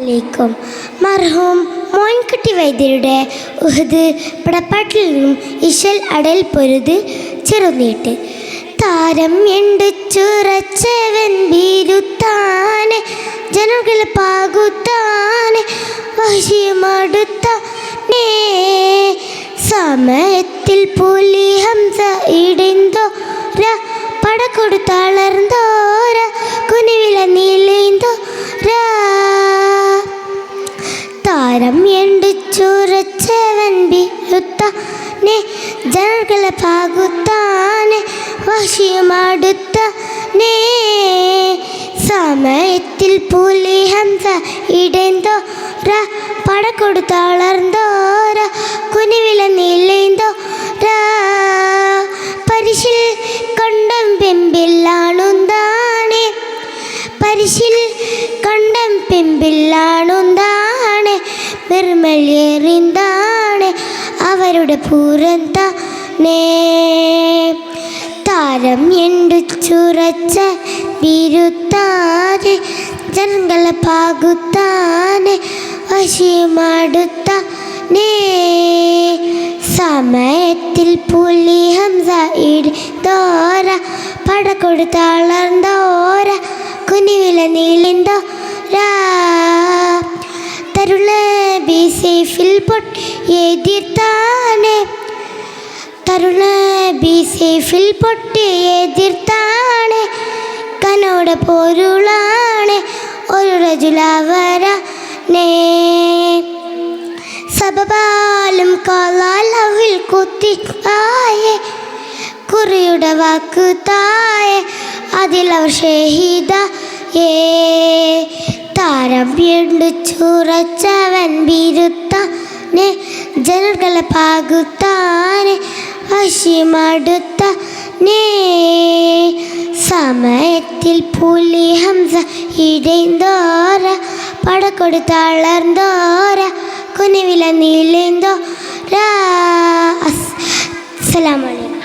ലേക്കും മർഹൂം മോൻകുട്ടി വൈദ്യരുടെ ഉഹദ് പടപ്പാട്ടിൽ നിന്നും ഇശൽ അടൽ പൊരുത് ചെറുനീട്ട് താരം എണ്ടുച്ചുറച്ചവൻ ബീരുത്താനെ ജനങ്ങൾ പാകുത്താനെ വഹിമടുത്താനേ സമയത്തിൽ പുലി ഹംസ ഇടിന്തോര പടക്കൊടുത്തളർന്നോര കുനിവില നീലേന്തോര താരം എണ്ടുച്ചുറച്ചവൻ ബീരുത്താനെ ജനങ്ങളെ പാകുത്താനെ വഹിമടുത്താനേ സമയത്തിൽ പുലി ഹംസ ഇടേന്തോര പടക്കൊടുത്തളർന്നോര കുനിവില നീലേന്തോര പരിശിൽ കണ്ടം പെമ്പില്ലാണുന്താണെ പരിശിൽ കണ്ടം പെമ്പില്ലാണുന്താണെ നിർമ്മലേറിന്താണ് അവരുടെ പൂരന്താനേ താരം എണ്ടുച്ചുറച്ച ബിരുത്താനെ ജനങ്ങളെ പാകുത്താനെ വശിമടുത്താനേ സമയത്തിൽ പുലി ഹംസ ഇടിന്തോര പടക്കൊടുത്തളർന്നോര കുനിവില നീളിന്തോര തരുള ബി സേഫിൽ പൊട്ട് എതിർത്താനെ തരുണ ബി സേഫിൽ പൊട്ടി എതിർത്താണെ കനോട പൊരുളാണ് ഒരു റജുലവരനേ സബബാലും കാലാലവിൽ കുത്തി ആയേ കുറിയുടെ വാക്ക് തായേ അതിലവർ ഷഹീദ താരം എണ്ടുച്ചുറച്ചവൻ ബിരുത്താനെ ജനങ്ങളെ പാകുത്താനെ വശിമടുത്താനേ സമയത്തിൽ പുലി ഹംസ ഇടേന്തോര പടക്കൊടുത്തളർന്നോര കുനിവില നീലേന്തോര. അസ്സലാമു അലൈക്കും.